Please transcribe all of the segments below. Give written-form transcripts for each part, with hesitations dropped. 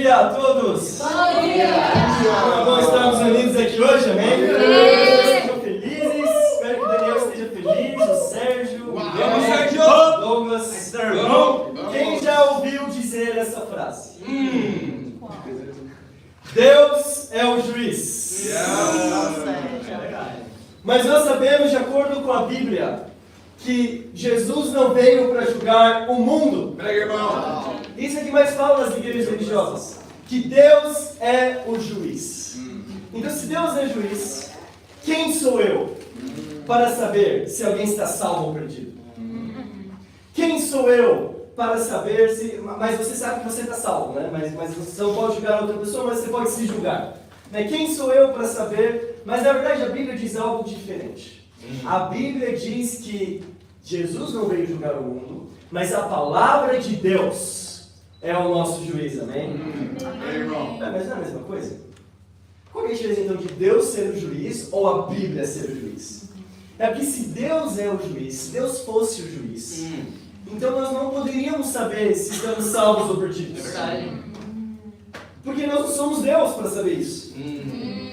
dia a todos! Bom dia! É bom estarmos unidos aqui hoje, amém? Estejam felizes, espero que o Daniel esteja feliz, o Sérgio, o Douglas. Quem já ouviu dizer essa frase? Deus é o juiz. Mas nós sabemos, de acordo com a Bíblia, que Jesus não veio para julgar o mundo. Isso é que mais fala nas igrejas religiosas, que Deus é o juiz. Então, se Deus é juiz, quem sou eu para saber se alguém está salvo ou perdido? Quem sou eu para saber se... Mas você sabe que você está salvo, né? Mas você não pode julgar outra pessoa, mas você pode se julgar. Né? Quem sou eu para saber? Mas na verdade a Bíblia diz algo diferente. A Bíblia diz que Jesus não veio julgar o mundo, mas a palavra de Deus é o nosso juiz, amém? Mas não é a mesma coisa? Qual é a diferença então de Deus ser o juiz ou a Bíblia ser o juiz? É porque se Deus é o juiz, se Deus fosse o juiz, então nós não poderíamos saber se estamos salvos ou perdidos. Porque nós não somos Deus para saber isso.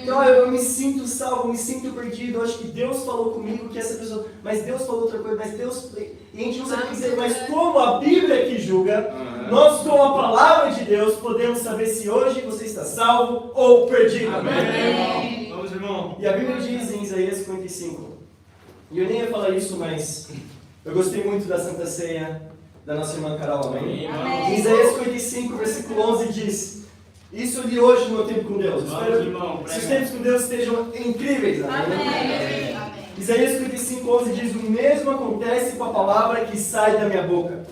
Então eu me sinto salvo, eu me sinto perdido, eu acho que Deus falou comigo que essa pessoa... Mas Deus falou outra coisa, mas Deus... E a gente não sabe o que dizer, mas como a Bíblia que julga, nós com a palavra de Deus podemos saber se hoje você está salvo ou perdido. Amém. Vamos, irmão. E a Bíblia diz em Isaías 55, e eu nem ia falar isso, mas eu gostei muito da Santa Ceia da nossa irmã Carol, amém? Amém. Em Isaías 55, versículo 11 diz... Isso de hoje no meu tempo com Deus. Espero que os tempos com Deus estejam incríveis. Amém? Amém. Isaías 55, 11 diz: o mesmo acontece com a palavra que sai da minha boca.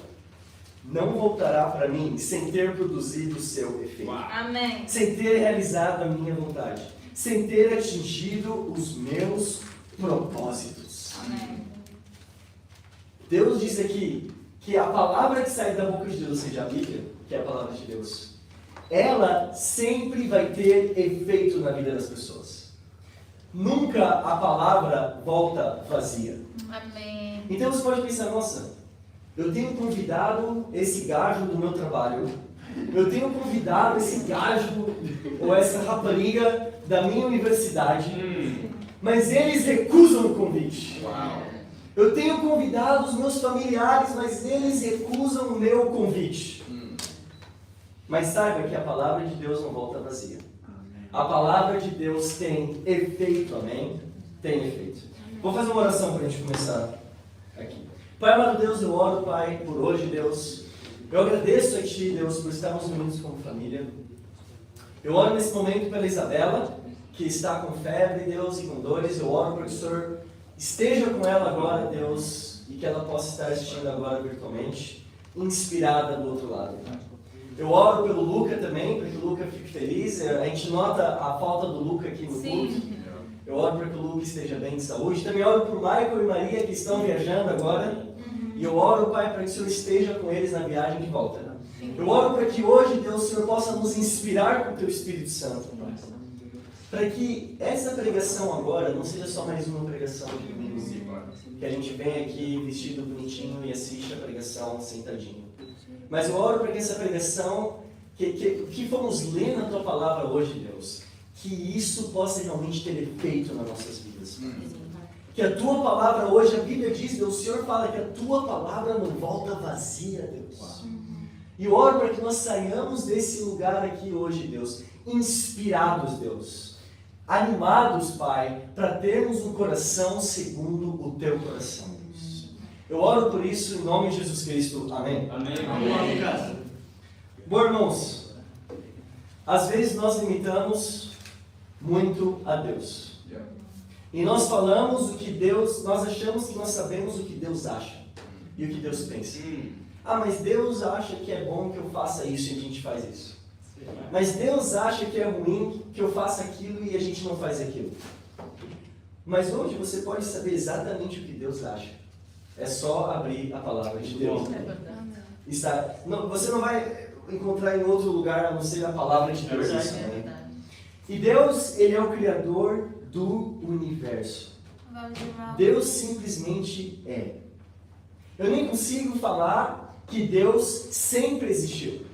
Não voltará para mim sem ter produzido o seu efeito. Amém. Sem ter realizado a minha vontade. Sem ter atingido os meus propósitos. Amém. Deus diz aqui que a palavra que sai da boca de Deus, ou seja, a Bíblia, que é a palavra de Deus, ela sempre vai ter efeito na vida das pessoas. Nunca a palavra volta vazia. Amém. Então você pode pensar, nossa, eu tenho convidado esse gajo do meu trabalho, eu tenho convidado esse gajo ou essa rapariga da minha universidade, mas eles recusam o convite. Eu tenho convidado os meus familiares, mas eles recusam o meu convite. Mas saiba que a palavra de Deus não volta vazia. A palavra de Deus tem efeito, amém? Tem efeito. Vou fazer uma oração para a gente começar aqui. Pai amado Deus, eu oro, Pai, por hoje, Deus. Eu agradeço a Ti, Deus, por estarmos unidos como família. Eu oro nesse momento pela Isabela, que está com febre, Deus, e com dores. Eu oro para que o Senhor esteja com ela agora, Deus, e que ela possa estar assistindo agora virtualmente, inspirada do outro lado, Pai. Eu oro pelo Luca também, para que o Luca fique feliz. A gente nota a falta do Luca aqui no culto. Eu oro para que o Luca esteja bem de saúde. Também oro para o Michael e Maria que estão viajando agora. E eu oro, Pai, para que o Senhor esteja com eles na viagem de volta. Eu oro para que hoje, Deus, o Senhor possa nos inspirar com o Teu Espírito Santo, Pai. Para que essa pregação agora não seja só mais uma pregação de domingo. Que a gente vem aqui vestido bonitinho e assiste a pregação sentadinho. Mas eu oro para que essa pregação, que fomos ler na Tua Palavra hoje, Deus, que isso possa realmente ter efeito nas nossas vidas. Que a Tua Palavra hoje, a Bíblia diz, Deus, o Senhor fala que a Tua Palavra não volta vazia, Deus. E eu oro para que nós saiamos desse lugar aqui hoje, Deus, inspirados, Deus, animados, Pai, para termos um coração segundo o Teu coração. Eu oro por isso em nome de Jesus Cristo. Amém. Amém. Amém. Bom, irmãos, às vezes nós limitamos muito a Deus. E nós falamos o que Deus, nós achamos que nós sabemos o que Deus acha e o que Deus pensa. Mas Deus acha que é bom que eu faça isso e a gente faz isso. Mas Deus acha que é ruim que eu faça aquilo e a gente não faz aquilo. Mas hoje você pode saber exatamente o que Deus acha. É só abrir a palavra de Deus. Você não vai encontrar em outro lugar a não ser a palavra de Deus. E Deus, Ele é o Criador do universo. Deus simplesmente é. Eu nem consigo falar que Deus sempre existiu.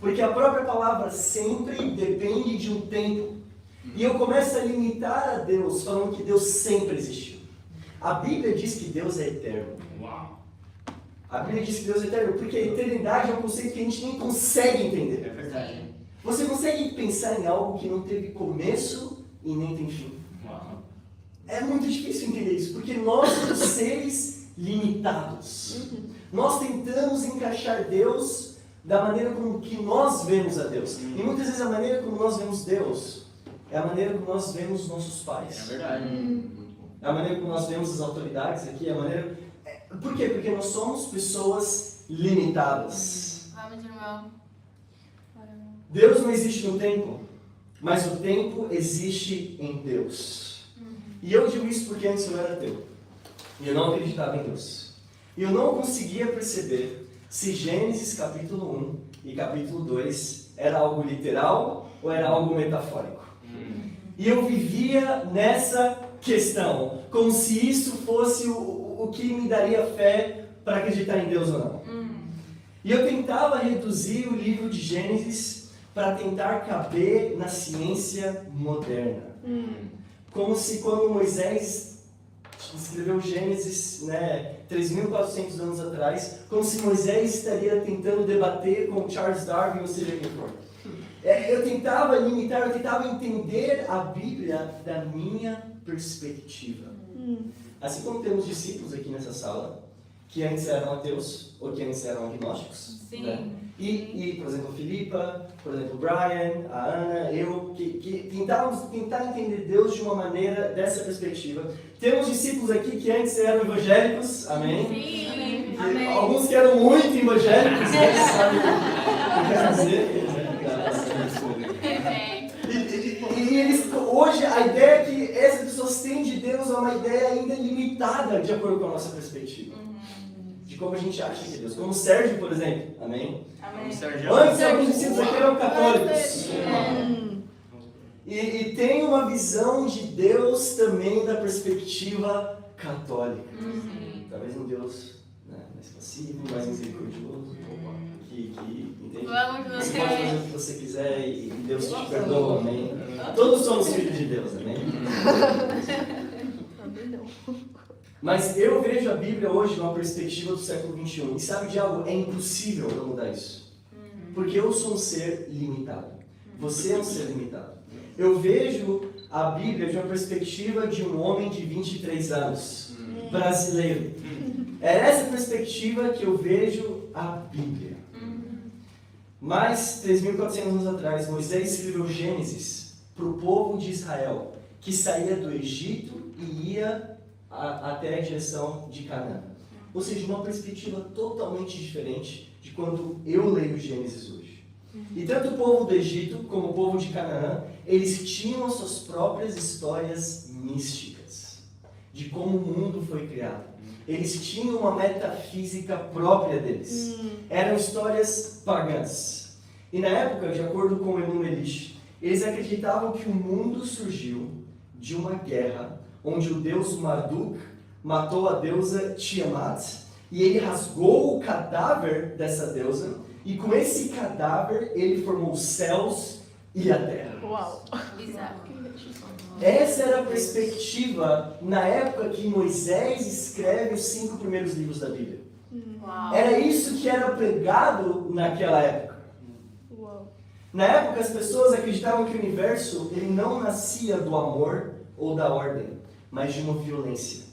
Porque a própria palavra sempre depende de um tempo. E eu começo a limitar a Deus, falando que Deus sempre existiu. A Bíblia diz que Deus é eterno. Uau. A Bíblia diz que Deus é eterno, porque a eternidade é um conceito que a gente nem consegue entender. É verdade. Você consegue pensar em algo que não teve começo e nem tem fim? Uau. É muito difícil entender isso, porque nós somos seres limitados. Nós tentamos encaixar Deus da maneira como que nós vemos a Deus. E muitas vezes a maneira como nós vemos Deus é a maneira como nós vemos nossos É pais. verdade. É a maneira como nós vemos as autoridades aqui, é a maneira... Por quê? Porque nós somos pessoas limitadas. Vamos, irmão. Deus não existe no tempo, mas o tempo existe em Deus. E eu digo isso porque antes eu era ateu. E eu não acreditava em Deus. E eu não conseguia perceber se Gênesis capítulo 1 e capítulo 2 era algo literal ou era algo metafórico. E eu vivia nessa questão, como se isso fosse o que me daria fé para acreditar em Deus ou não. E eu tentava reduzir o livro de Gênesis para tentar caber na ciência moderna. Como se quando Moisés escreveu Gênesis, 3.400 anos atrás, como se Moisés estaria tentando debater com Charles Darwin, ou seja, quem for. Eu tentava limitar, eu tentava entender a Bíblia da minha perspectiva. Assim como temos discípulos aqui nessa sala, que antes eram ateus, ou que antes eram agnósticos. Sim. Né? E, por exemplo, a Filipa, por exemplo, o Brian, a Ana, eu, que tentávamos tentar entender Deus de uma maneira dessa perspectiva. Temos discípulos aqui que antes eram evangélicos, amém? Sim. E Amém. alguns que eram muito evangélicos, né? Sabe o que quer dizer? Amém. E eles, hoje a ideia que essas pessoas têm de Deus é uma ideia ainda limitada de acordo com a nossa perspectiva. De como a gente acha que é Deus. Como o Sérgio, por exemplo. Amém? Amém. Sérgio. Antes alguns discípulos aqui eram católicos. É. E tem uma visão de Deus também da perspectiva católica. Talvez um Deus mais passivo, mais misericordioso, que entende? Vamos, Você você. pode fazer o que você quiser e Deus te perdoa, amém? Todos somos filhos de Deus, amém? Mas eu vejo a Bíblia hoje numa perspectiva do século XXI. E sabe de algo? É impossível eu mudar isso. Porque eu sou um ser limitado. Você é um ser limitado. Eu vejo a Bíblia de uma perspectiva de um homem de 23 anos, brasileiro. É essa perspectiva que eu vejo a Bíblia. Mas, 3.400 anos atrás, Moisés escreveu Gênesis para o povo de Israel, que saía do Egito e ia até a direção de Canaã. Ou seja, uma perspectiva totalmente diferente de quando eu leio Gênesis hoje. E tanto o povo do Egito como o povo de Canaã, eles tinham as suas próprias histórias místicas de como o mundo foi criado. Eles tinham uma metafísica própria deles. Eram histórias pagãs. E na época, de acordo com o Enuma Elish, eles acreditavam que o mundo surgiu de uma guerra onde o deus Marduk matou a deusa Tiamat e ele rasgou o cadáver dessa deusa e com esse cadáver ele formou os céus e a terra. Uau! Bizarro. Essa era a perspectiva na época que Moisés escreve os 5 primeiros livros da Bíblia. Uau. Era isso que era pregado naquela época. Uau! Na época as pessoas acreditavam que o universo ele não nascia do amor ou da ordem, mas de uma violência.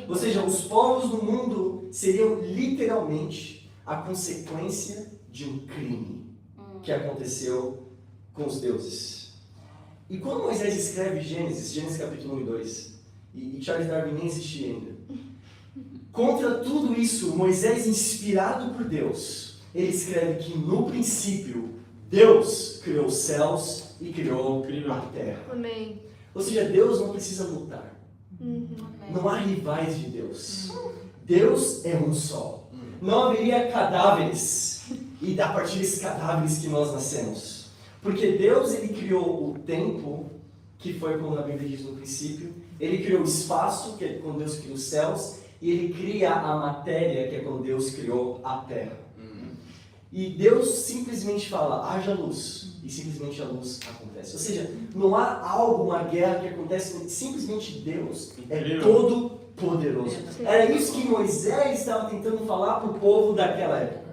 Ou seja, os povos do mundo seriam literalmente a consequência de um crime que aconteceu com os deuses. E quando Moisés escreve Gênesis capítulo 1 e 2, e Charles Darwin nem existia ainda, contra tudo isso, Moisés, inspirado por Deus, ele escreve que no princípio Deus criou os céus e criou a terra. Amém. Ou seja, Deus não precisa lutar. Não há rivais de Deus. Deus é um só. Não haveria cadáveres. E a partir desses cadáveres que nós nascemos. Porque Deus ele criou o tempo, que foi como a Bíblia diz no princípio. Ele criou o espaço, que é quando Deus criou os céus. E ele cria a matéria, que é quando Deus criou a terra. E Deus simplesmente fala, haja luz. E simplesmente a luz acontece. Ou seja, não há algo, uma guerra que acontece, simplesmente Deus é Incrível. todo poderoso. Era isso que Moisés estava tentando falar para o povo daquela época.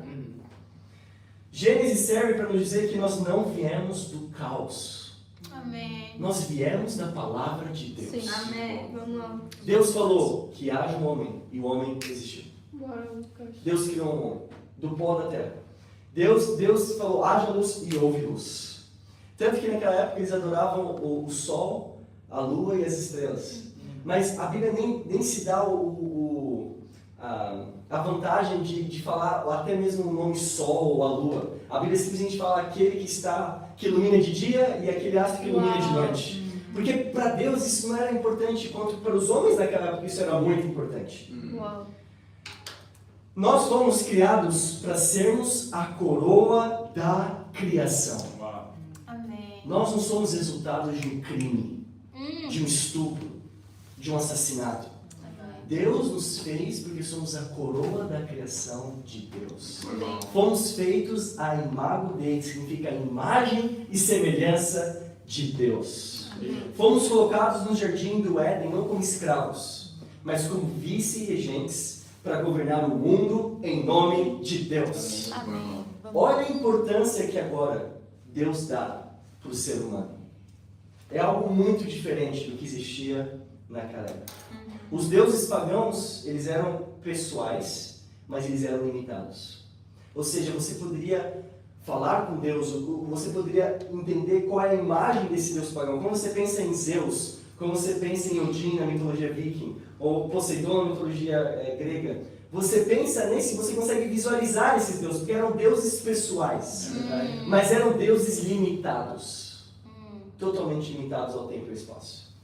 Gênesis serve para nos dizer que nós não viemos do caos. Amém. Nós viemos da palavra de Deus. Sim. Amém. Vamos lá. Deus falou que haja um homem e o homem existiu. Bora, Lucas. Deus criou um homem do pó da terra. Deus falou, haja luz e houve luz. Tanto que naquela época eles adoravam o sol, a lua e as estrelas. Mas a Bíblia nem se dá a vantagem de falar até mesmo o nome sol ou a lua. A Bíblia simplesmente fala aquele que ilumina de dia e aquele astro que ilumina de noite. Porque para Deus isso não era importante, enquanto para os homens daquela época isso era muito importante. Uau. Nós fomos criados para sermos a coroa da criação. Uau. Amém. Nós não somos resultados de um crime, de um estupro, de um assassinato. Amém. Deus nos fez porque somos a coroa da criação de Deus. Legal. Fomos feitos à imago dele, significa a imagem e semelhança de Deus. Fomos colocados no jardim do Éden não como escravos, mas como vice-regentes para governar o mundo em nome de Deus. Amém. Olha a importância que agora Deus dá para o ser humano. É algo muito diferente do que existia naquela época. Os deuses pagãos, eles eram pessoais, mas eles eram limitados. Ou seja, você poderia falar com Deus, você poderia entender qual é a imagem desse Deus pagão. Quando você pensa em Zeus, quando você pensa em Odin na mitologia viking, ou Poseidon na mitologia grega, você pensa nesse, você consegue visualizar esses deuses, porque eram deuses pessoais, mas eram deuses limitados, totalmente limitados ao tempo e ao espaço.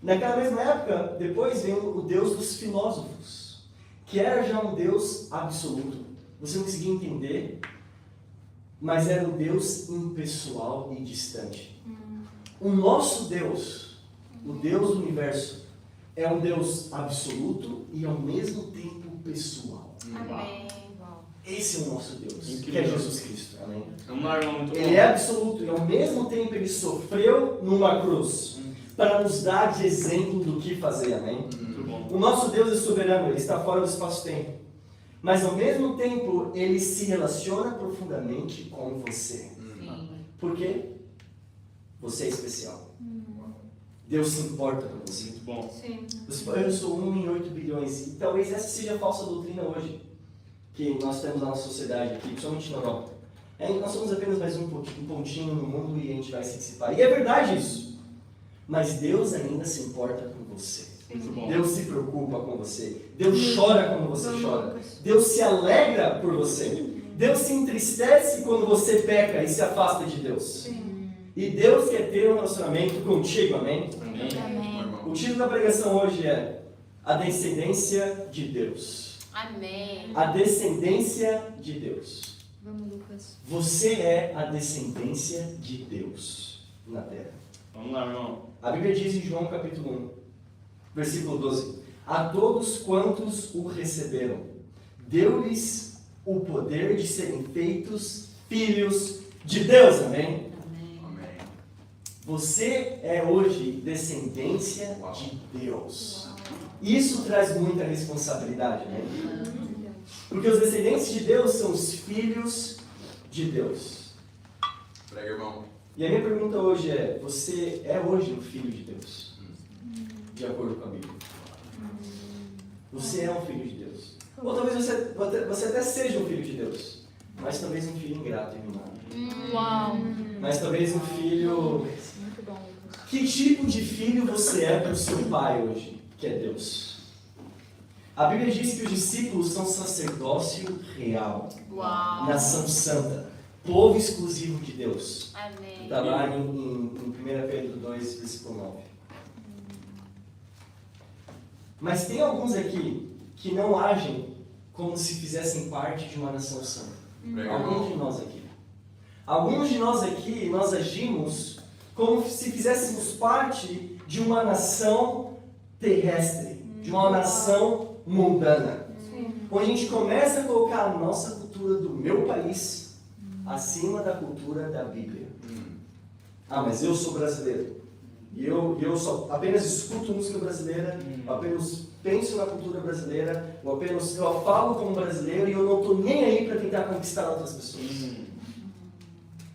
Naquela mesma época, depois vem o Deus dos filósofos, que era já um Deus absoluto. Você não conseguia entender, mas era um Deus impessoal e distante. O nosso Deus, o Deus do universo, é um Deus absoluto e ao mesmo tempo pessoal. Amém. Esse é o nosso Deus, que é Incrível. Jesus Cristo. Amém? É um irmão muito bom. Ele é absoluto e ao mesmo tempo ele sofreu numa cruz para nos dar de exemplo do que fazer. Amém? Muito bom. O nosso Deus é soberano, ele está fora do espaço-tempo. Mas ao mesmo tempo ele se relaciona profundamente com você. Por quê? Você é especial. Deus se importa com você. Muito bom. Sim. Você fala, eu sou 1 em 8 bilhões. E talvez essa seja a falsa doutrina hoje que nós temos na nossa sociedade aqui, principalmente na Europa. Nós somos apenas mais um pontinho no mundo e a gente vai se dissipar. E é verdade isso. Mas Deus ainda se importa com você. Muito bom. Deus se preocupa com você. Deus chora quando você chora. Deus se alegra por você. Deus se entristece quando você peca e se afasta de Deus. E Deus quer ter um relacionamento contigo, amém? Amém. O título da pregação hoje é A Descendência de Deus. Amém. A descendência de Deus. Vamos, Lucas. Você é a descendência de Deus na terra. Vamos lá, irmão. A Bíblia diz em João capítulo 1, versículo 12: A todos quantos o receberam, deu-lhes o poder de serem feitos filhos de Deus, amém? Amém. Você é hoje descendência de Deus. Isso traz muita responsabilidade, né? Porque os descendentes de Deus são os filhos de Deus. Prega, irmão. E a minha pergunta hoje é: você é hoje um filho de Deus? De acordo com a Bíblia. Você é um filho de Deus. Ou talvez você até seja um filho de Deus, mas talvez um filho ingrato e mimado. Uau. Mas talvez um filho... Muito bom, Lucas. Que tipo de filho você é para o seu pai hoje, que é Deus? A Bíblia diz que os discípulos são sacerdócio real, Uau. nação santa, povo exclusivo de Deus. Amém. Está lá em 1 Pedro 2, versículo 9. Mas tem alguns aqui que não agem como se fizessem parte de uma nação santa. Prega, Alguns de irmão. nós aqui. Alguns de nós aqui, nós agimos como se fizéssemos parte de uma nação terrestre, de uma nação mundana. onde a gente começa a colocar a nossa cultura do meu país acima da cultura da Bíblia. Ah, mas eu sou brasileiro. E eu só apenas escuto música brasileira, eu apenas penso na cultura brasileira, eu falo como brasileiro e eu não estou nem aí para tentar conquistar outras pessoas.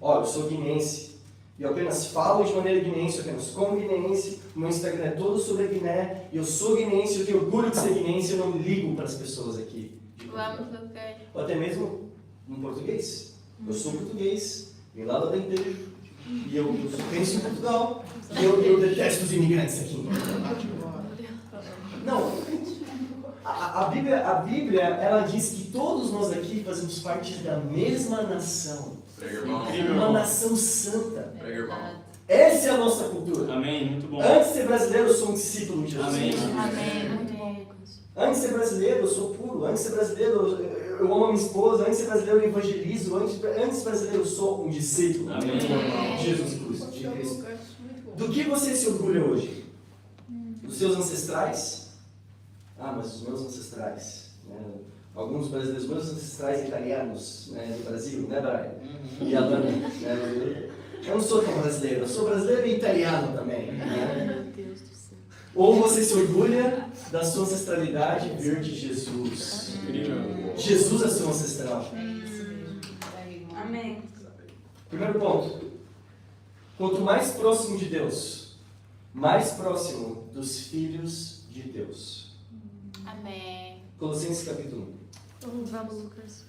Olha, eu sou guineense. E eu apenas falo de maneira guineense, eu apenas como guineense, o meu Instagram é todo sobre a Guiné, e eu sou guineense, eu tenho orgulho de ser guineense, eu não ligo para as pessoas aqui. Vamos, Lucas. Ou até mesmo um português. Eu sou português, vim lá do Alentejo, e eu penso em Portugal, e eu detesto os imigrantes aqui. Não, a Bíblia, ela diz que todos nós aqui fazemos parte da mesma nação. Prega, irmão. Uma nação santa. Prega, irmão. Essa é a nossa cultura. Amém, muito bom. Antes de ser brasileiro, eu sou um discípulo de Jesus. Amém. Amém. Muito bom, Lucas. Antes de ser brasileiro, eu sou puro. Antes de ser brasileiro, eu amo a minha esposa. Antes de ser brasileiro, eu evangelizo. Antes de ser brasileiro, eu sou um discípulo Amém. de Jesus Cristo. De Cristo. Do que você se orgulha hoje? Dos seus ancestrais? Ah, mas os meus ancestrais. Né? Alguns brasileiros, meus ancestrais italianos, né, do Brasil, né, Brian? E a Dani, né? Eu não sou tão brasileiro, eu sou brasileiro e italiano também. Né? Meu Deus do céu. Ou você se orgulha da sua ancestralidade e vir de Jesus. Jesus é seu ancestral. Amém. Primeiro ponto. Quanto mais próximo de Deus, mais próximo dos filhos de Deus. Amém. Colossenses capítulo 1. Vamos, Lucas.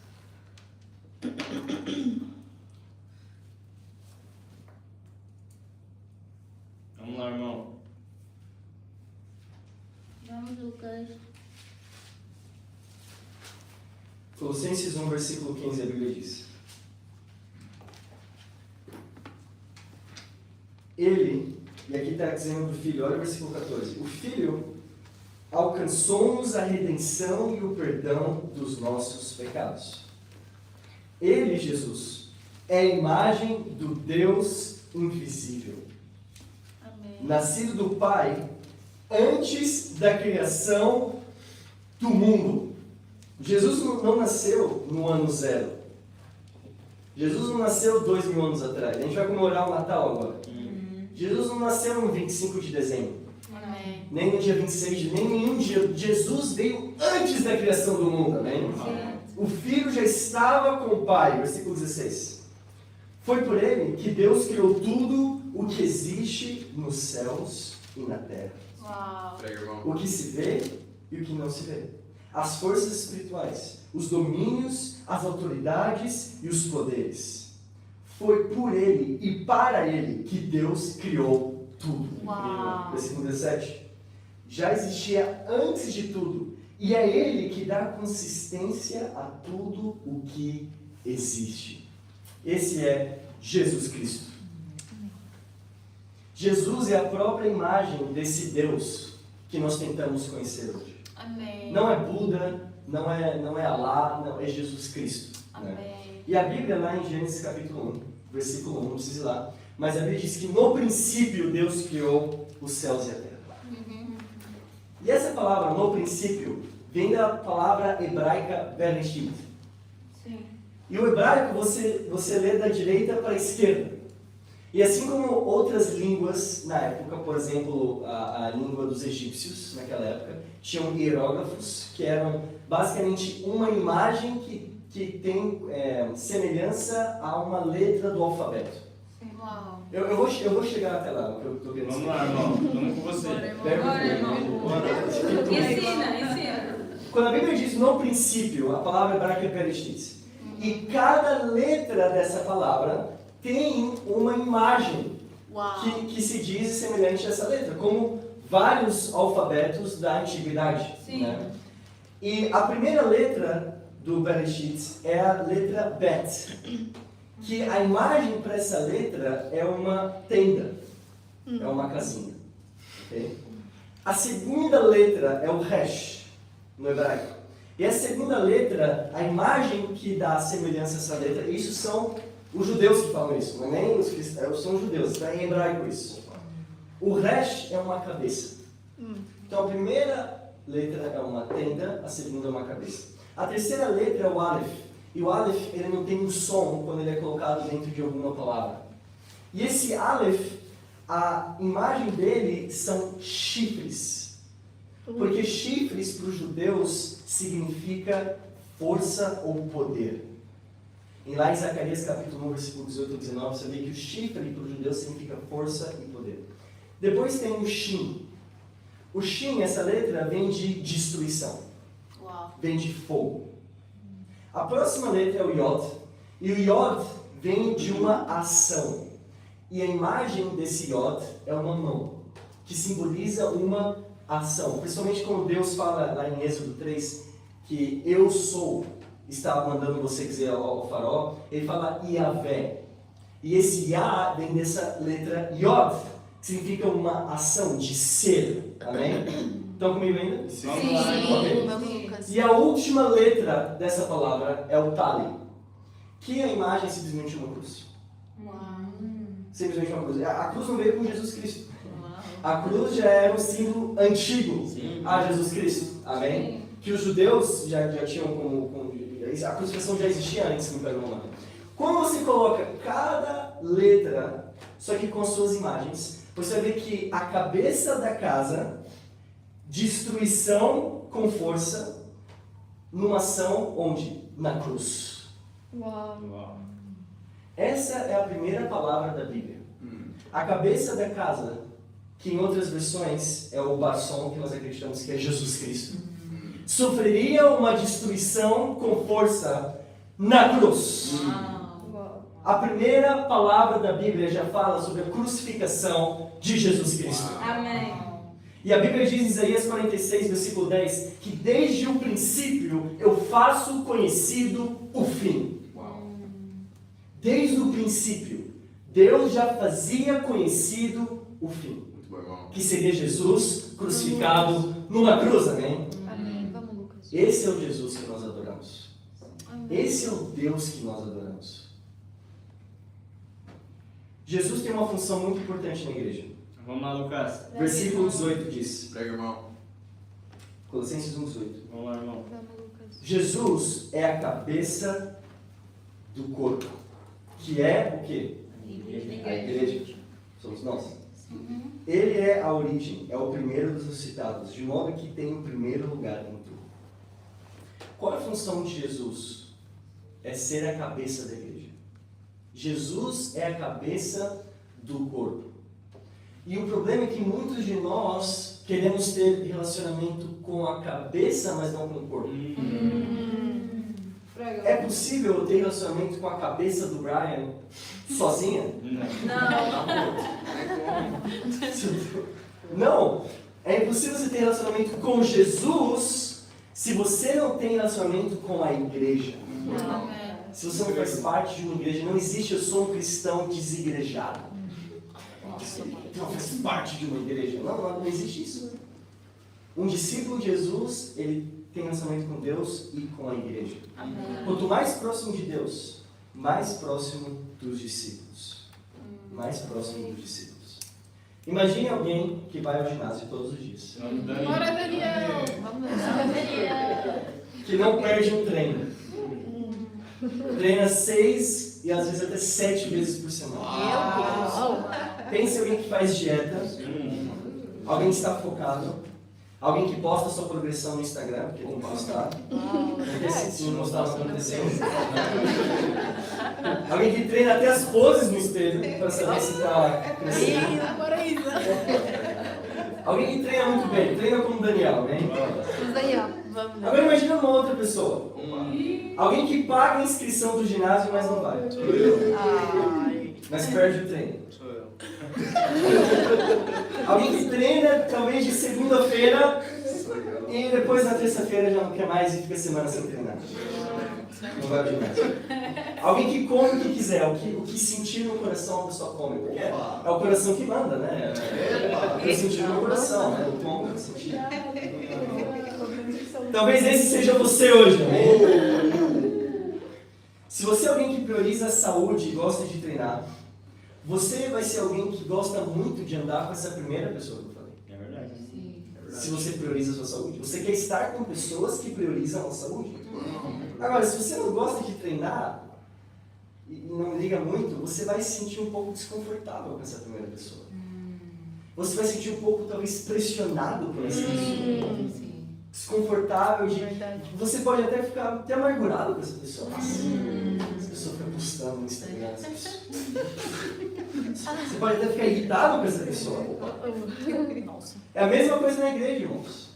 Vamos lá, irmão. Vamos, Lucas. Colossenses 1, versículo 15, a Bíblia diz: Ele, e aqui está dizendo do Filho, olha o versículo 14. O Filho alcançou-nos a redenção e o perdão dos nossos pecados. Ele, Jesus, é a imagem do Deus invisível, Amém. nascido do Pai antes da criação do mundo. Jesus não nasceu no ano zero. Jesus não nasceu 2000 anos atrás. A gente vai comemorar o Natal agora. Jesus não nasceu no 25 de dezembro. Amém. Nem no dia 26, nem nenhum dia. Jesus veio antes da criação do mundo, amém? O Filho já estava com o Pai, versículo 16. Foi por ele que Deus criou tudo o que existe nos céus e na terra. Uau. Prega, irmão. O que se vê e o que não se vê. As forças espirituais, os domínios, as autoridades e os poderes. Foi por ele e para ele que Deus criou tudo. Uau. Versículo 17. Já existia antes de tudo, e é ele que dá consistência a tudo o que existe. Esse é Jesus Cristo. Jesus é a própria imagem desse Deus que nós tentamos conhecer hoje. Amém. Não é Buda, não é Alá, não, é Jesus Cristo. Né? Amém. E a Bíblia lá em Gênesis capítulo 1, versículo 1, não precisa ir lá, mas a Bíblia diz que no princípio Deus criou os céus e a terra. E essa palavra, no princípio, vem da palavra hebraica Bereshit. Sim. E o hebraico você lê da direita para a esquerda. E assim como outras línguas na época, por exemplo, a língua dos egípcios naquela época, tinham hierógrafos, que eram basicamente uma imagem que tem semelhança a uma letra do alfabeto. Uau. Eu vou chegar até lá, o que eu estou querendo Vamos dizer. lá, irmão. Vamos com você. Ensina. Quando a Bíblia diz no princípio, a palavra hebraica é Bereshit. E cada letra dessa palavra tem uma imagem Uau. que se diz semelhante a essa letra, como vários alfabetos da antiguidade. Sim. Né? E a primeira letra do Bereshit é a letra Bet, que a imagem para essa letra é uma tenda, é uma casinha. Okay? A segunda letra é o Resh, no hebraico. E a segunda letra, a imagem que dá semelhança a essa letra, isso são os judeus que falam isso, não é nem os cristãos, são os judeus, está em hebraico isso. O Resh é uma cabeça. Então a primeira letra é uma tenda, a segunda é uma cabeça. A terceira letra é o Aleph. E o Aleph, ele não tem um som quando ele é colocado dentro de alguma palavra. E esse Aleph, a imagem dele são chifres. Porque chifres para os judeus significa força ou poder. E lá em Zacarias capítulo 1, versículo 18 a 19, você vê que o chifre para os judeus significa força e poder. Depois tem o Shin. O Shin, essa letra, vem de destruição. Uau. Vem de fogo. A próxima letra é o Yod. E o Yod vem de uma ação. E a imagem desse Yod é uma mão, que simboliza uma ação. Principalmente quando Deus fala lá em Êxodo 3, que eu sou, estava mandando você dizer ao faraó, ele fala Iavé. E esse Yah vem dessa letra Yod, que significa uma ação de ser. Amém? Estão comigo ainda? Sim. Ok. Vamos, Lucas. E a última letra dessa palavra é o Tali, que a imagem é simplesmente uma cruz. Uau. Simplesmente uma cruz. A cruz não veio com Jesus Cristo. Uau. A cruz já era um símbolo antigo Sim. a Jesus Cristo. Amém? Que os judeus já tinham a crucificação já existia antes do Império Romano. Quando você coloca cada letra, só que com suas imagens, você vai ver que a cabeça da casa, destruição com força, numa ação onde? Na cruz. Uau. Uau. Essa é a primeira palavra da Bíblia. A cabeça da casa, que em outras versões é o Barson, que nós acreditamos que é Jesus Cristo, sofreria uma destruição com força na cruz. Uau. Uau. A primeira palavra da Bíblia já fala sobre a crucificação de Jesus Cristo. Amém. E a Bíblia diz em Isaías 46, versículo 10, que desde o princípio eu faço conhecido o fim. Desde o princípio, Deus já fazia conhecido o fim. Muito bom, irmão. Que seria Jesus crucificado numa cruz, amém? Amém. Vamos, Lucas. Esse é o Jesus que nós adoramos. Amém. Esse é o Deus que nós adoramos. Jesus tem uma função muito importante na igreja. Vamos lá, Lucas. Versículo 18 diz, Prega, irmão. Colossenses 1:18. Vamos lá, irmão. Vamos, Lucas. Jesus é a cabeça do corpo, que é o quê? A igreja. Somos nós. Ele é a origem, é o primeiro dos ressuscitados, de modo que tem o primeiro lugar em tudo. Qual é a função de Jesus? É ser a cabeça da igreja. Jesus é a cabeça do corpo. E o problema é que muitos de nós queremos ter relacionamento com a cabeça, mas não com o corpo. É possível eu ter relacionamento com a cabeça do Brian sozinha? Não. É impossível você ter relacionamento com Jesus se você não tem relacionamento com a igreja. Amém. Se você não faz parte de uma igreja, não existe eu sou um cristão desigrejado. Não faz parte de uma igreja. Não existe isso. Um discípulo de Jesus, ele tem relacionamento com Deus e com a igreja. Amém. Quanto mais próximo de Deus, mais próximo dos discípulos. Mais próximo dos discípulos. Imagine alguém que vai ao ginásio todos os dias. Vamos, Dani. Bora, Daniel. Vamos, Daniel. Que não perde um treino. Treina 6 e às vezes até 7 vezes por semana. Pense em alguém que faz dieta. Alguém que está focado. Alguém que posta sua progressão no Instagram, porque tem que postar. Porque se não postar, não aconteceu. Alguém que treina até as poses no espelho para saber se está crescendo. Alguém que treina muito bem, treina como Daniel, né? Vamos aí, ó. Vamos. Agora imagina uma outra pessoa. Alguém que paga a inscrição do ginásio, mas não vai. Ai. Mas perde o treino. Sou eu. Alguém que treina talvez de segunda-feira e depois na terça-feira já não quer mais e fica semana sem treinar. Não vai ao ginásio. Alguém que come o que quiser, o que sentir no coração a pessoa come. Porque é o coração que manda, né? É o que eu sentir no coração, né? Eu como o que eu sentir. Talvez esse seja você hoje, né? Se você é alguém que prioriza a saúde e gosta de treinar, você vai ser alguém que gosta muito de andar com essa primeira pessoa que eu falei. É verdade. Se se você prioriza a sua saúde. Você quer estar com pessoas que priorizam a saúde. Agora, se você não gosta de treinar e não liga muito, você vai se sentir um pouco desconfortável com essa primeira pessoa. Você vai se sentir um pouco, talvez, pressionado por essa pessoa. Sim. Desconfortável de... Verdade. Você pode até ficar até amargurado com essa pessoa. Nossa, essa pessoa fica postando no Instagram. Essa pessoa. Você pode até ficar irritado com essa pessoa. Nossa. É a mesma coisa na igreja, irmãos.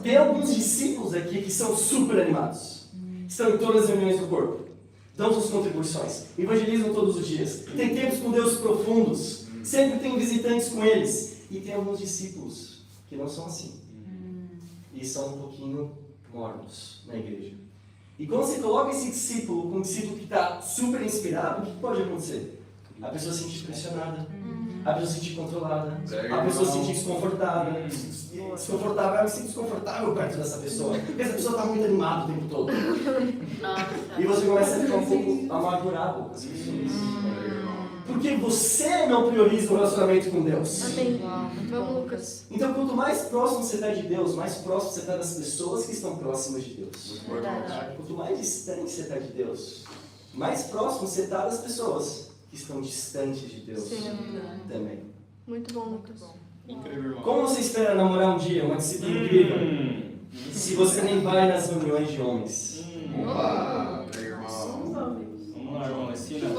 Tem alguns discípulos aqui que são super animados. Estão em todas as reuniões do corpo. Dão suas contribuições. Evangelizam todos os dias. Tem tempos com Deus profundos. Sempre tem visitantes com eles. E tem alguns discípulos que não são assim. E são um pouquinho mornos na igreja. E quando você coloca esse discípulo com um discípulo que está super inspirado, o que pode acontecer? A pessoa se sentir pressionada. A pessoa se sentir controlada. A pessoa se sentir desconfortável. Desconfortável, ela se sente desconfortável perto dessa pessoa. Porque essa pessoa está muito animada o tempo todo. E você começa a ficar um pouco amargurado com as pessoas. Porque você não prioriza o relacionamento com Deus. Amém. Vamos, Lucas. Então, quanto mais próximo você está de Deus, mais próximo você está das pessoas que estão próximas de Deus. Verdade. Quanto mais distante você está de Deus, mais próximo você está das pessoas que estão distantes de Deus Sim. também. Muito bom, Lucas. Incrível, irmão. Como você espera namorar um dia, uma disciplina incrível, se você nem vai nas reuniões de homens? Opa! Prega, irmão. Vamos lá, irmão. Ensina.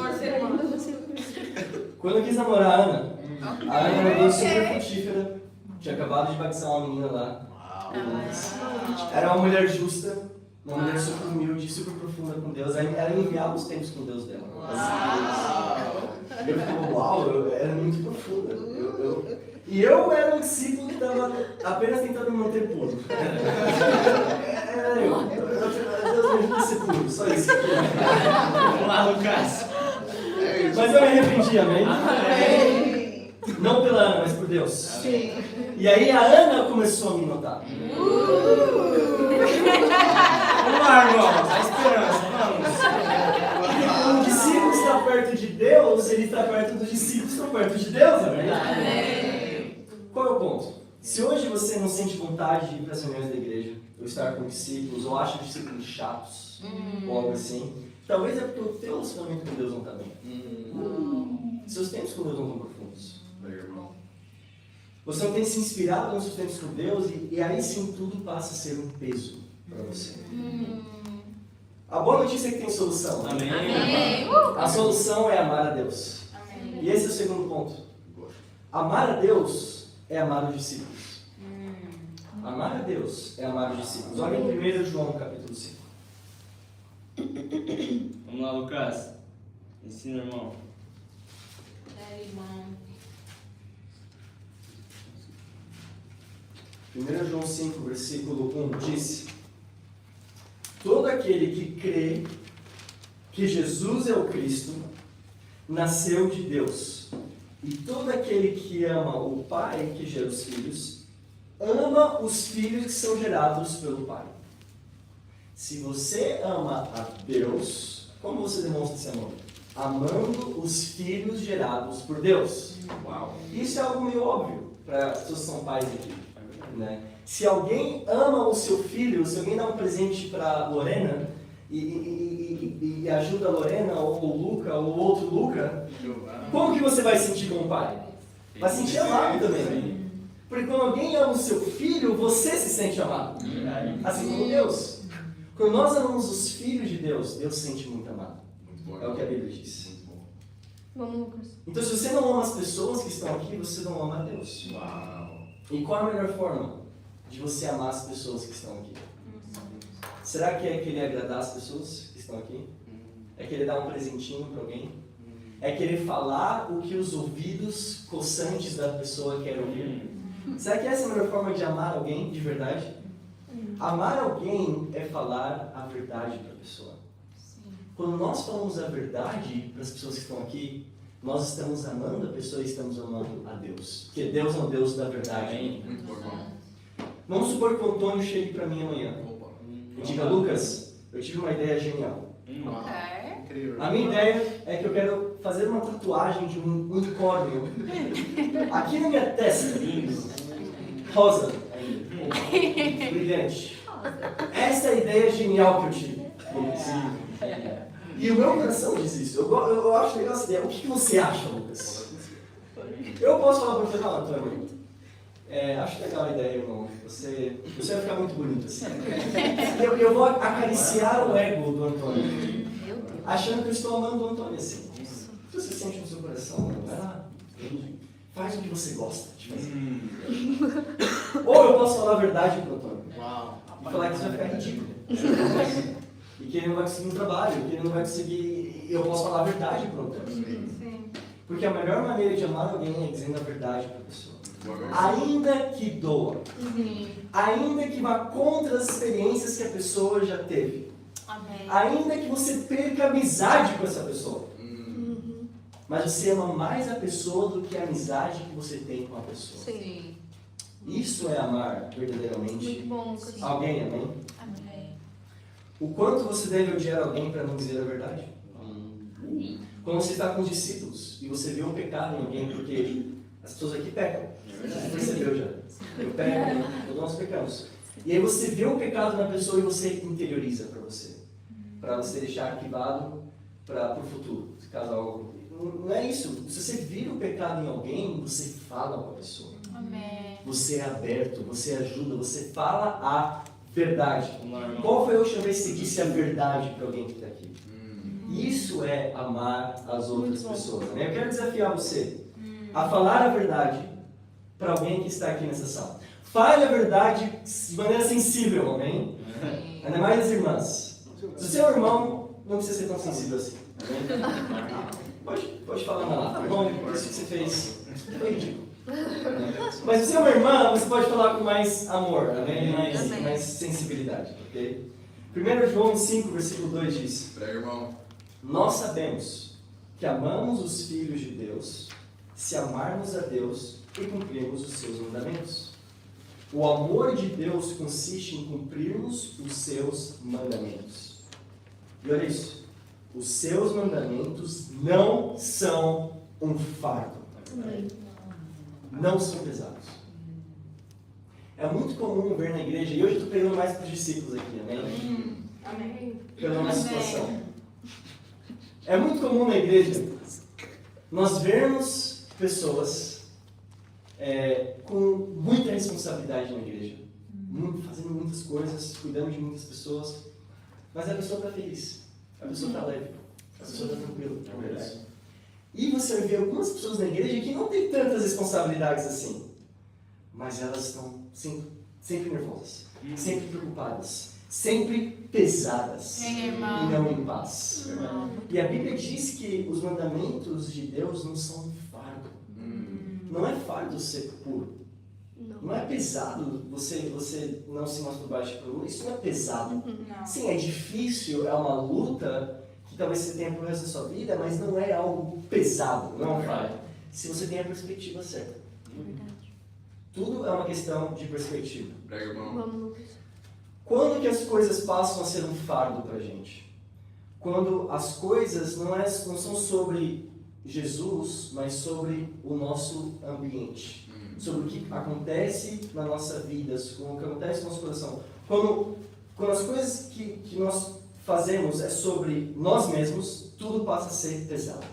Quando eu quis namorar a Ana era uma menina super frutífera, tinha acabado de batizar uma menina lá. Era uma mulher justa, uma mulher super humilde, super profunda com Deus. Ela enviava os tempos com Deus dela. Eu ficava, uau, eu era muito profunda. E eu era um discípulo que estava apenas tentando me manter puro. Era eu. Deus me ajuda a ser puro, só isso. Vamos lá, Lucas. Mas eu me arrependi, amém? Não pela Ana, mas por Deus. Sim. E aí a Ana começou a me notar. Vamos lá, irmão. A esperança, vamos. Quando o discípulo está perto de Deus, ele está perto dos discípulos que estão perto de Deus, amém? Qual é o ponto? Se hoje você não sente vontade de ir para as reuniões da igreja, ou estar com discípulos, ou acha discípulos chatos, ou algo assim, talvez é porque o teu relacionamento com Deus não está bem. Seus tempos com Deus não estão profundos. Prega, irmão. Você não tem se inspirado nos seus tempos com Deus, e aí sim tudo passa a ser um peso para você. A boa notícia é que tem solução. Amém. A solução é amar a Deus. E esse é o segundo ponto. Amar a Deus é amar os discípulos. Amar a Deus é amar os discípulos. Olha em 1 João capítulo 5. Vamos lá, Lucas. Ensina, irmão. Irmão. 1 João 5, versículo 1 diz: todo aquele que crê que Jesus é o Cristo nasceu de Deus. E todo aquele que ama o Pai que gera os filhos, ama os filhos que são gerados pelo Pai. Se você ama a Deus, como você demonstra esse amor? Amando os filhos gerados por Deus. Uau. Isso é algo meio óbvio para as pessoas que são pais aqui, né? Se alguém ama o seu filho, se alguém dá um presente para Lorena e ajuda a Lorena, ou o Luca, ou o outro Luca, como que você vai sentir como pai? Vai se sentir amado também. Porque quando alguém ama o seu filho, você se sente amado. Assim como Deus. Quando nós amamos os filhos de Deus, Deus se sente muito amado. Muito bom. É o que a Bíblia diz. Muito bom. Vamos, Lucas. Então, se você não ama as pessoas que estão aqui, você não ama a Deus. Uau. E qual a melhor forma de você amar as pessoas que estão aqui? Será que é querer agradar as pessoas que estão aqui? É querer dar um presentinho para alguém? É querer falar o que os ouvidos coçantes da pessoa querem ouvir? Será que essa é a melhor forma de amar alguém de verdade? Amar alguém é falar a verdade para a pessoa. Quando nós falamos a verdade para as pessoas que estão aqui, nós estamos amando a pessoa e estamos amando a Deus. Porque Deus é o Deus da verdade. Muito bom, irmão. Vamos supor que o Antônio chegue para mim amanhã Opa. e diga: Lucas, eu tive uma ideia genial. Ok. Incrível. A minha ideia é que eu quero fazer uma tatuagem de um unicórnio aqui na minha testa, rosa, Brilhante. Essa é a ideia genial que eu tive. E o meu coração diz isso. Eu acho legal essa ideia. O que você acha, Lucas? Eu posso falar para você, não, Antônio. Acho legal a ideia, irmão. Você vai ficar muito bonito assim. Eu vou acariciar o ego do Antônio, achando que eu estou amando o Antônio assim. Se você sente no seu coração, vai lá, faz o que você gosta de fazer. Ou eu posso falar a verdade pro Antônio. E falar que isso vai ficar ridículo. E que ele não vai conseguir um trabalho, que ele não vai conseguir. Eu posso falar a verdade pro Antônio. Porque a melhor maneira de amar alguém é dizendo a verdade para a pessoa. Ainda que doa. Ainda que vá contra as experiências que a pessoa já teve. Amém. Ainda que você perca amizade com essa pessoa. Mas você ama mais a pessoa do que a amizade que você tem com a pessoa. Sim. Isso é amar verdadeiramente Muito bom, Lucas. alguém, amém? Amém. O quanto você deve odiar alguém para não dizer a verdade? Quando você está com os discípulos e você vê um pecado em alguém, porque as pessoas aqui pecam. Você percebeu já? Eu peco, todos nós pecamos. E aí você vê o pecado na pessoa e você interioriza para você deixar arquivado para o futuro, caso algo. Não é isso. Se você vira o pecado em alguém, você fala com a pessoa. Amém. Você é aberto, você ajuda, você fala a verdade. Vamos lá, irmão. Qual foi a última vez que você disse a verdade para alguém que está aqui? Isso é amar as outras pessoas. Né? Eu quero desafiar você a falar a verdade para alguém que está aqui nessa sala. Fale a verdade de maneira sensível, amém? Ainda mais as irmãs. Se o seu irmão não precisa ser tão sensível assim. Amém? Pode falar, não. Tá bom, isso que você fez foi ridículo. Mas se você é uma irmã, você pode falar com mais amor, amém? Mais sensibilidade, ok? 1 João 5, versículo 2 diz: Prega, irmão. Nós sabemos que amamos os filhos de Deus se amarmos a Deus e cumprirmos os seus mandamentos. O amor de Deus consiste em cumprirmos os seus mandamentos. E olha isso, os seus mandamentos não são um fardo. Não são pesados. É muito comum ver na igreja, e hoje eu estou pegando mais para os discípulos aqui, amém? Amém. Pela nossa situação. É muito comum na igreja nós vermos pessoas com muita responsabilidade na igreja, fazendo muitas coisas, cuidando de muitas pessoas, mas a pessoa está feliz, a pessoa está leve, a pessoa está tranquila, na verdade. E você vê algumas pessoas na igreja que não têm tantas responsabilidades assim, mas elas estão sempre nervosas, sempre preocupadas, sempre pesadas e não em paz. E a Bíblia diz que os mandamentos de Deus não são um fardo. Não é fardo ser puro. Não é pesado você não se masturbar de puro. Isso não é pesado. Não. Sim, é difícil, é uma luta que talvez você tenha pro resto da sua vida, mas não é algo pesado, não é um fardo. Se você tem a perspectiva certa. Tudo é uma questão de perspectiva. Prega, irmão. Vamos, Lucas. Quando que as coisas passam a ser um fardo pra gente? Quando as coisas não são sobre Jesus, mas sobre o nosso ambiente. Sobre o que acontece na nossa vida, sobre o que acontece no nosso coração. Quando as coisas que nós fazemos é sobre nós mesmos, tudo passa a ser pesado.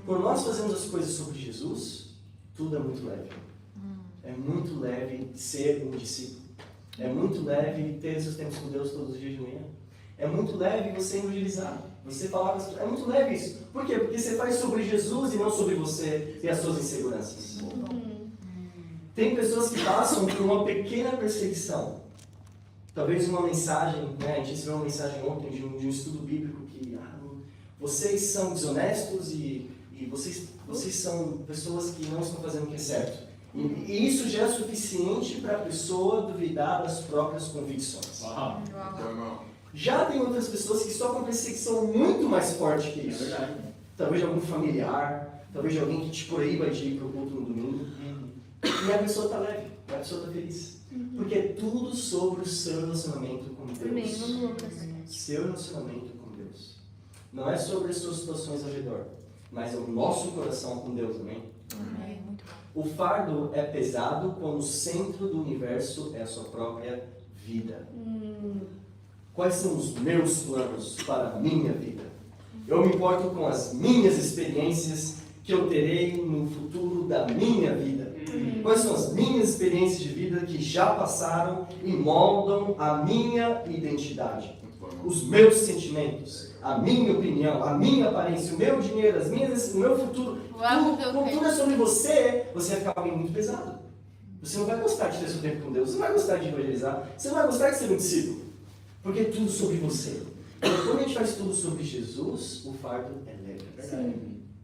Quando nós fazemos as coisas sobre Jesus, tudo é muito leve. É muito leve ser um discípulo. É muito leve ter seus tempos com Deus todos os dias de manhã. É muito leve você evangelizar. Você falar com as pessoas. É muito leve isso. Por quê? Porque você faz sobre Jesus e não sobre você e as suas inseguranças. Tem pessoas que passam por uma pequena perseguição. Talvez uma mensagem, né? A gente recebeu uma mensagem ontem de um estudo bíblico que vocês são desonestos e vocês são pessoas que não estão fazendo o que é certo. E isso já é suficiente para a pessoa duvidar das próprias convicções. Uau. Então, irmão. Já tem outras pessoas que sofrem perseguição muito mais forte que isso. É verdade. Talvez de algum familiar, talvez de alguém que te proíba de ir para o culto no domingo. E a pessoa está leve, a pessoa está feliz. Porque é tudo sobre o seu relacionamento com Deus. Amém. Vamos, Lucas. Seu relacionamento com Deus. Não é sobre as suas situações ao redor, mas é o nosso coração com Deus, amém? Amém. Muito bom. O fardo é pesado quando o centro do universo é a sua própria vida. Quais são os meus planos para a minha vida? Eu me importo com as minhas experiências que eu terei no futuro da minha vida. Quais são as minhas experiências de vida que já passaram e moldam a minha identidade? Muito bom, irmão. Os meus sentimentos, a minha opinião, a minha aparência, o meu dinheiro, o meu futuro. Quando tudo é sobre você, você vai ficar alguém muito pesado. Você não vai gostar de ter seu tempo com Deus, você não vai gostar de evangelizar, você não vai gostar de ser um discípulo. Porque é tudo sobre você. Então, quando a gente faz tudo sobre Jesus, o fardo é leve.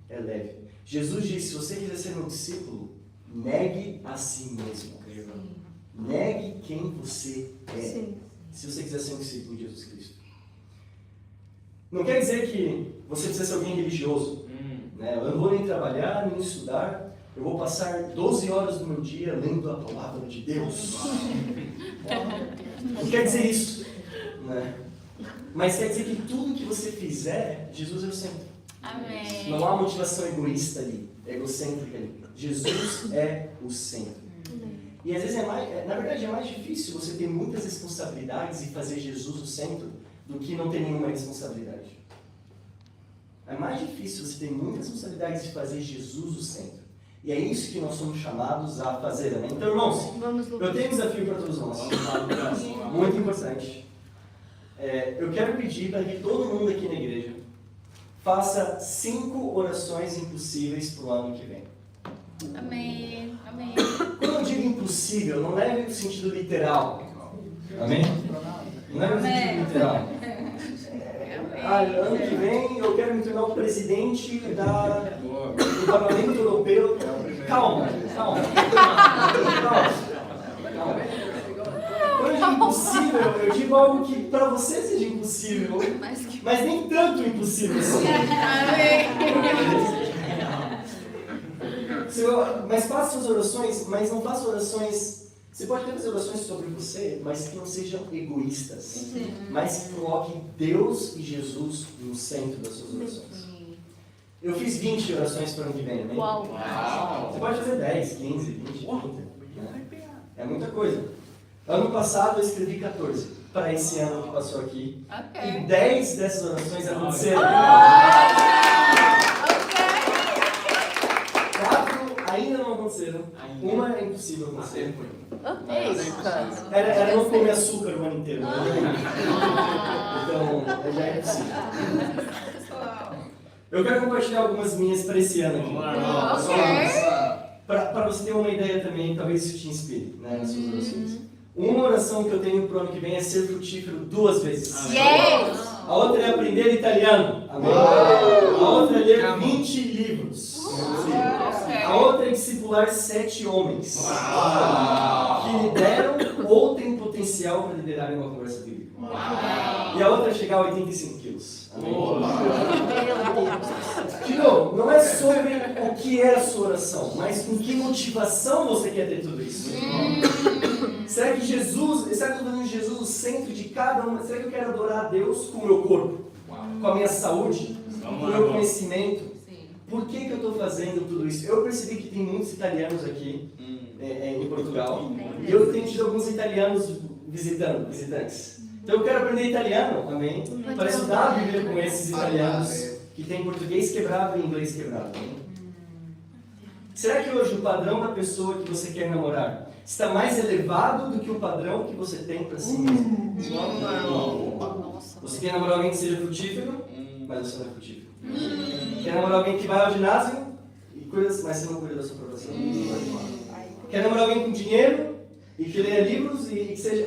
É leve. Jesus disse, se você quiser ser um discípulo, negue a si mesmo. Negue quem você é. Sim. Se você quiser ser um discípulo de Jesus Cristo. Não quer dizer que você precisa ser alguém religioso. Né? Eu não vou nem trabalhar, nem estudar. Eu vou passar 12 horas do meu dia lendo a palavra de Deus. Não quer dizer isso. Né? Mas quer dizer que tudo que você fizer, Jesus é o centro. Amém. Não há motivação egoísta ali, egocêntrica ali. Jesus é o centro. E às vezes na verdade é mais difícil você ter muitas responsabilidades e fazer Jesus o centro do que não ter nenhuma responsabilidade. É mais difícil você ter muitas responsabilidades e fazer Jesus o centro. E é isso que nós somos chamados a fazer, né? Então, irmãos, Vamos, eu Lucas. tenho um desafio para todos nós. Vamos lá, Lucas. Vamos lá. Muito importante. Eu quero pedir para que todo mundo aqui na igreja faça 5 orações impossíveis para o ano que vem. Amém. Amém. Quando eu digo impossível, não leve no sentido literal. Amém? Não leve no sentido literal. Ano que vem eu quero me tornar o presidente do Parlamento Europeu. Calma. Quando eu digo impossível, eu digo algo que para você seja impossível, mas nem tanto impossível assim. Mas faça suas orações, mas não faça orações. Você pode ter fazer orações sobre você, mas que não sejam egoístas. Mas que coloquem Deus e Jesus no centro das suas orações. Eu fiz 20 orações para o ano que vem, né? Uau. Você pode fazer 10, 15, 20, 30. Né? É muita coisa. Ano passado eu escrevi 14 para esse ano que passou aqui. E 10 dessas orações aconteceram. 4 ainda não aconteceram. Uma é impossível acontecer. Era não comer açúcar o ano inteiro. Né? Então, já é impossível. Eu quero compartilhar algumas minhas para esse ano aqui. Para você ter uma ideia também, talvez isso te inspire, né, nas suas orações. Uma oração que eu tenho para o ano que vem é ser frutífero 2 vezes. A outra é aprender italiano. Amém? A outra é ler 20 livros. A outra é discipular 7 homens que lideram ou têm potencial para liderar em uma conversa bíblica. E a outra é chegar a 85 quilos. Amém? De novo, não é sobre o que é a sua oração, mas com que motivação você quer ter tudo isso. Será que eu estou fazendo Jesus o centro de cada uma? Será que eu quero adorar a Deus com o meu corpo? Com a minha saúde? Com o meu conhecimento? Por que eu estou fazendo tudo isso? Eu percebi que tem muitos italianos aqui em Portugal. E eu tenho tido alguns italianos visitantes. Então eu quero aprender italiano, amém? Para estudar a Bíblia com esses italianos que têm português quebrado e inglês quebrado. Amém? Será que hoje o padrão da pessoa que você quer namorar está mais elevado do que o padrão que você tem para si mesmo? Você quer namorar alguém que seja frutífero, mas você não é frutífero. Quer namorar alguém que vai ao ginásio, mas você não cuida da sua aprovação. Quer namorar alguém com dinheiro e que leia livros,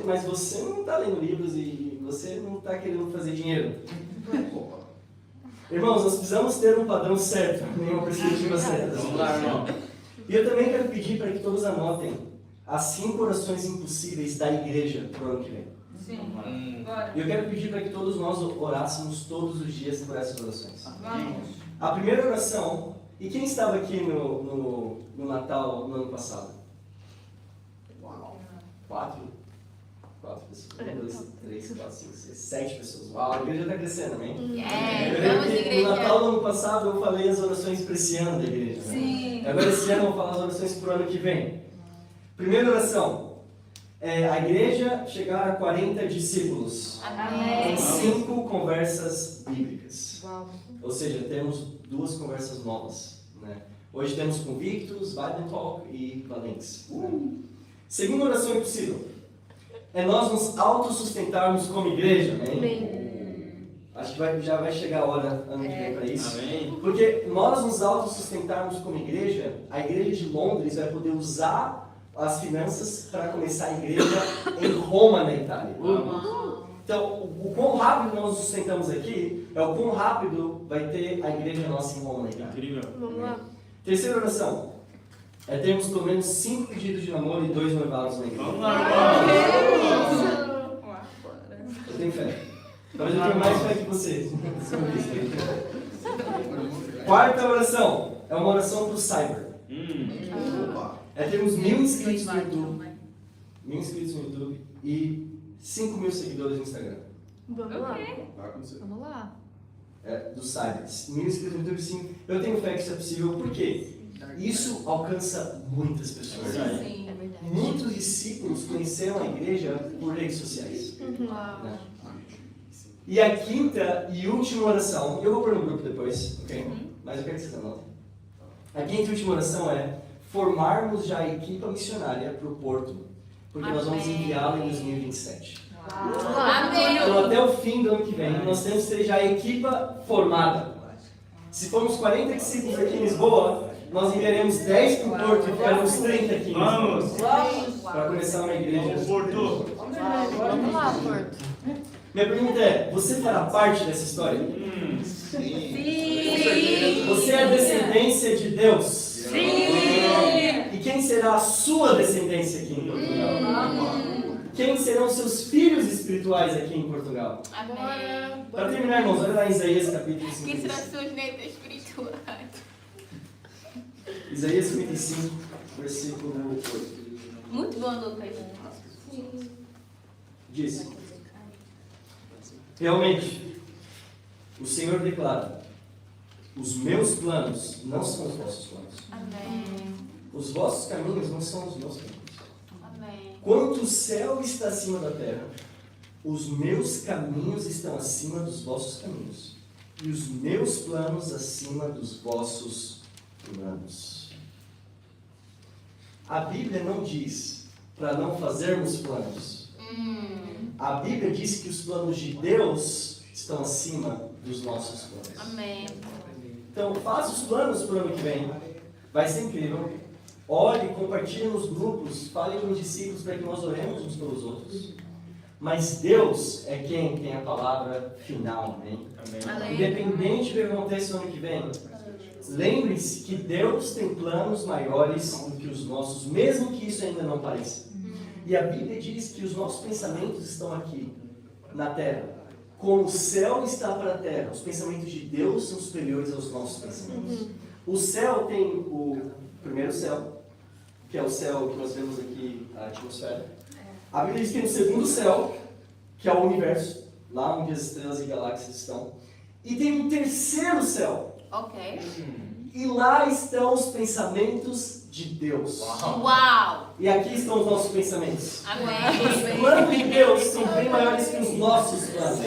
mas você não está lendo livros e você não está querendo fazer dinheiro. Irmãos, nós precisamos ter um padrão certo, nenhuma perspectiva certa. Vamos lá, irmão. E eu também quero pedir para que todos anotem as 5 orações impossíveis da igreja para o ano que vem. E eu quero pedir para que todos nós orássemos todos os dias por essas orações. A primeira oração, e quem estava aqui no Natal no ano passado? 4? 4 pessoas. 1, 2, 3, 4, 5, 6, 7 pessoas. Uau, a igreja está crescendo, amém? Eu Vamos, lembro que no Natal igreja. do ano passado eu falei as orações para esse ano da igreja. Né? Sim. Agora esse ano eu vou falar as orações para o ano que vem. Primeira oração. A igreja chegar a 40 discípulos. Amém. Em 5 conversas bíblicas. Uau. Ou seja, temos 2 conversas novas. Né? Hoje temos Convictus, Bible Talk e Valentes. Segunda oração impossível. É nós nos autossustentarmos como igreja. Amém? Amém. Acho que já vai chegar a hora ano que vem para isso. Amém. Porque nós nos autossustentarmos como igreja, a igreja de Londres vai poder usar as finanças para começar a igreja em Roma, na Itália. Então, o quão rápido nós nos sustentamos aqui é o quão rápido vai ter a igreja nossa em Roma, na Itália. Incrível. Vamos lá. Terceira oração. É termos pelo menos 5 pedidos de namoro e 2 noivados na igreja. Vamos lá, irmão. Eu tenho fé. Talvez eu tenha mais fé que vocês. Quarta oração. É uma oração para o cyber. Opa. É termos 1000 inscritos no YouTube. 1000 inscritos no YouTube e 5 mil seguidores no Instagram. Vamos lá. Vai acontecer. Vamos lá. Do cyber. 1000 inscritos no YouTube, sim. Eu tenho fé que isso é possível. Por quê? Isso alcança muitas pessoas. Sim, é verdade. Muitos discípulos conheceram a igreja por redes sociais. Uau. Né? E a quinta e última oração, eu vou pôr no grupo depois, ok? Mas eu quero que vocês anotem. A quinta e última oração é formarmos já a equipa missionária para o Porto, porque nós vamos Amém. enviá-la em 2027. Amém. Então, até o fim do ano que vem, nós temos que ter já a equipa formada. Se formos 40 discípulos aqui em Lisboa, nós enviaremos 10 para o Porto e ficaremos 30 aqui em Vamos. Lisboa, para começar uma igreja. Vamos, Porto. Vamos lá, Porto. Minha pergunta é, você fará parte dessa história? Sim. Você é a descendência de Deus? Sim. E quem será a sua descendência aqui em Portugal? Quem serão seus filhos espirituais aqui em Portugal? Amém. Para terminar, irmãos, olha lá em Isaías capítulo Quem serão 55. seus netos espirituais? Isaías 55, versículo 8. Muito bom, Lucas. Diz: realmente, o Senhor declara: os meus planos não são os vossos planos. Amém. Os vossos caminhos não são os meus caminhos. Amém. Quanto o céu está acima da terra, os meus caminhos estão acima dos vossos caminhos, e os meus planos acima dos vossos planos. A Bíblia não diz para não fazermos planos. A Bíblia diz que os planos de Deus estão acima dos nossos planos. Amém. Então, faça os planos para o ano que vem. Vai ser incrível. Ore, compartilhe nos grupos, fale com os discípulos para que nós oremos uns pelos outros. Mas Deus é quem tem a palavra final, amém? Amém. Independente do que aconteça no ano que vem, lembre-se que Deus tem planos maiores do que os nossos, mesmo que isso ainda não pareça. E a Bíblia diz que os nossos pensamentos estão aqui, na terra. Como o céu está para a terra, os pensamentos de Deus são superiores aos nossos pensamentos. O céu tem o primeiro céu, que é o céu que nós vemos aqui, a atmosfera. A Bíblia diz que tem o segundo céu, que é o universo, lá onde as estrelas e galáxias estão. E tem um terceiro céu, Ok. e lá estão os pensamentos de Deus. Uau. E aqui estão os nossos pensamentos. Os Amém. planos de Deus são bem maiores que os nossos planos.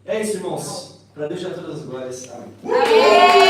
É isso, irmãos. Para Deus já todas as glórias. Amém. Amém.